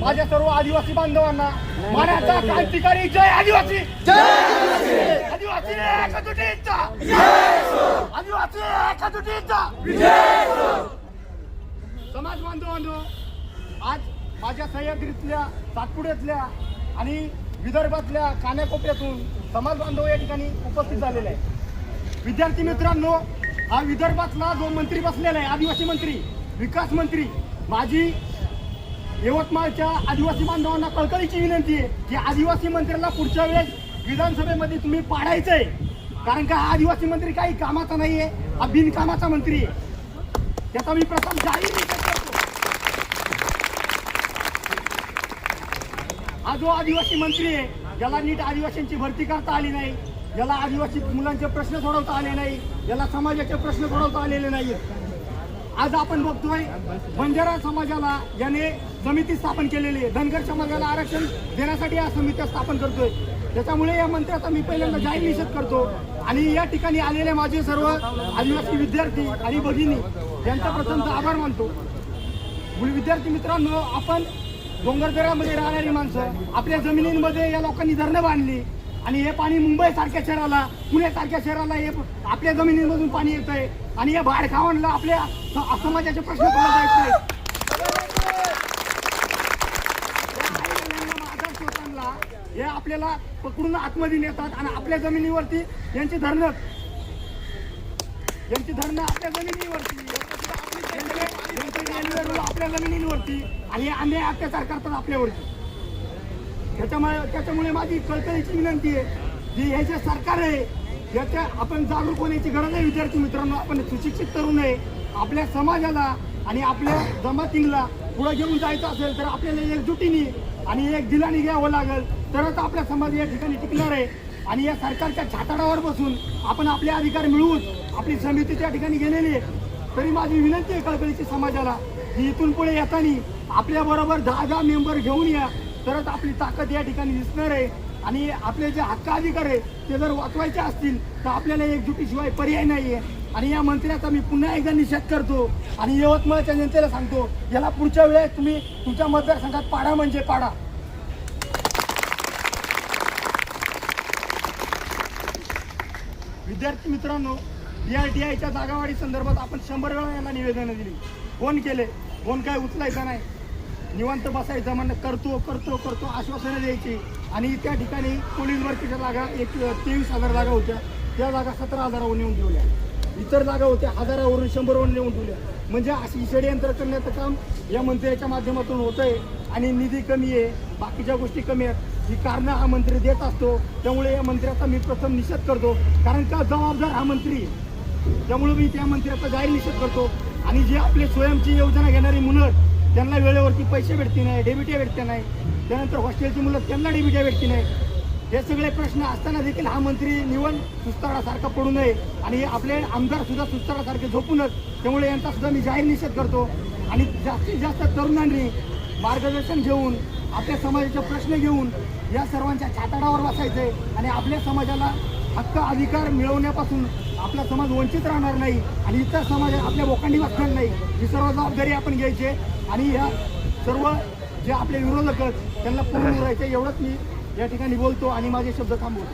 माझ्या सर्व आदिवासी बांधवांना मानाचा क्रांतिकारी जय आदिवासी, आदिवासी एकजुटीचा, आदिवासी एकजुटीचा समाज बांधवांनो, आज माझ्या सह्याद्रीतल्या, सातपुड्यातल्या आणि विदर्भातल्या कानाकोपऱ्यातून समाज बांधव या ठिकाणी उपस्थित झालेले आहे। विद्यार्थी मित्रांनो, हा विदर्भातला जो मंत्री बसलेला आहे, आदिवासी मंत्री, विकास मंत्री, माझी यवतमाळच्या आदिवासी बांधवांना कळकळीची विनंती आहे की आदिवासी मंत्र्याला पुढच्या वेळेस विधानसभेमध्ये तुम्ही पाडायचंय, कारण का हा आदिवासी मंत्री काही कामाचा नाहीये, हा बिनकामाचा मंत्री आहे। त्याचा मी प्रथम जाहीर निषेध करतो। हा जो आदिवासी मंत्री आहे, ज्याला नीट आदिवासींची भरती करता आली नाही, ज्याला आदिवासी मुलांचे प्रश्न सोडवता आले नाही, ज्याला समाजाचे प्रश्न सोडवता आलेले नाहीत। आज आपण बघतोय बंजारा समाजाला याने समिती स्थापन केलेली आहे, धनगर समाजाला आरक्षण देण्यासाठी या समित्या स्थापन करतोय। त्याच्यामुळे या मंत्र्याचा मी पहिल्यांदा जाहीर निषेध करतो आणि या ठिकाणी आलेले माझे सर्व आदिवासी विद्यार्थी आणि भगिनी यांचा प्रथमतः आभार मानतो। विद्यार्थी मित्रांनो, आपण डोंगरदऱ्यामध्ये राहणारी माणसं, आपल्या जमिनींमध्ये या लोकांनी धरणं बांधली आणि हे पाणी मुंबई सारख्या शहराला, पुणे सारख्या शहराला हे आपल्या जमिनीमधून पाणी येत आहे आणि या भाडखावांना आपल्या समाजाचे प्रश्न सोडवता येत नाही। हे आपल्याला पकडून आतमध्ये नेतात आणि आपल्या जमिनीवरती यांची धरणं आपल्या जमिनीवरती, आपल्या जमिनीवरती आणि अन्याय अत्याचार करतात आपल्यावरती। त्याच्यामुळे माझी कळकळीची विनंती आहे की हे जे सरकार आहे याच्या आपण जागरूक होण्याची गरज आहे। विद्यार्थी मित्रांनो, आपण सुशिक्षित तरुण आहे, आपल्या समाजाला आणि आपल्या जमातीला पुढे घेऊन जायचं असेल तर आपल्याला एकजुटीने आणि एक दिलाने घ्यावं लागेल, तरच आपला समाज या ठिकाणी टिकणार आहे। आणि या सरकारच्या छाताडावर बसून आपण आपले अधिकार मिळवून आपली समिती त्या ठिकाणी गेलेली आहे। तरी माझी विनंती आहे कळकळीची समाजाला की इथून पुढे येताना आपल्या बरोबर 10 मेंबर घेऊन या, तरच आपली ताकद या ठिकाणी दिसणार आहे। आणि आपले जे हक्क अधिकार आहे ते जर वाचवायचे असतील तर आपल्याला एकजुटीशिवाय पर्याय नाही आहे। आणि या मंत्र्याचा मी पुन्हा एकदा निषेध करतो आणि यवतमाळच्या जनतेला सांगतो, याला पुढच्या वेळेस तुम्ही तुमच्या मतदारसंघात पाडा म्हणजे पाडा। विद्यार्थी मित्रांनो, DRTIच्या जागावाढी संदर्भात आपण 100 वेळा यांना निवेदनं दिली, फोन केले, फोन काय उचलायचा नाही, निवांत बसायचं, म्हणणं करतो आश्वासनं द्यायची। आणि त्या ठिकाणी पोलीस भरतीच्या जागा 23,000 जागा होत्या, त्या जागा 17,000वर नेऊन ठेवल्या, इतर जागा होत्या 1000वरून 100वर नेऊन ठेवल्या। म्हणजे अशी षडयंत्र करण्याचं काम या मंत्र्याच्या माध्यमातून होत आहे। आणि निधी कमी आहे, बाकीच्या गोष्टी कमी आहेत, ही कारणं हा मंत्री देत असतो। त्यामुळे या मंत्र्याचा मी प्रथम निषेध करतो, कारण का जबाबदार हा मंत्री आहे, त्यामुळे मी त्या मंत्र्याचा जाहीर निषेध करतो। आणि जे आपले स्वयंची योजना घेणारी मुलं, त्यांना वेळेवरती पैसे भेटते नाही, डेबिट्या भेटते नाही, त्यानंतर हॉस्टेलची मुलं त्यांना डेबिट्या भेटते नाही, हे सगळे प्रश्न असताना देखील हा मंत्री निवड सुस्तारासारखा पडू नये आणि आपले आमदार सुद्धा सुस्तारासारखे झोपूनच। त्यामुळे यांचा सुद्धा मी जाहीर निषेध करतो। आणि जास्तीत जास्त तरुणांनी मार्गदर्शन घेऊन, आपल्या समाजाचे प्रश्न घेऊन या सर्वांच्या छाताडावर बसायचे आणि आपल्या समाजाला हक्क अधिकार मिळवण्यापासून आपला समाज वंचित राहणार नाही आणि इतर समाज आपल्या बोकांडी बसणार नाही, ही सर्व जबाबदारी आपण घ्यायची। आणि ह्या सर्व जे आपले विरोधक आहेत त्यांना पूर्ण करायचे, एवढंच मी या ठिकाणी बोलतो आणि माझे शब्द थांबवतो।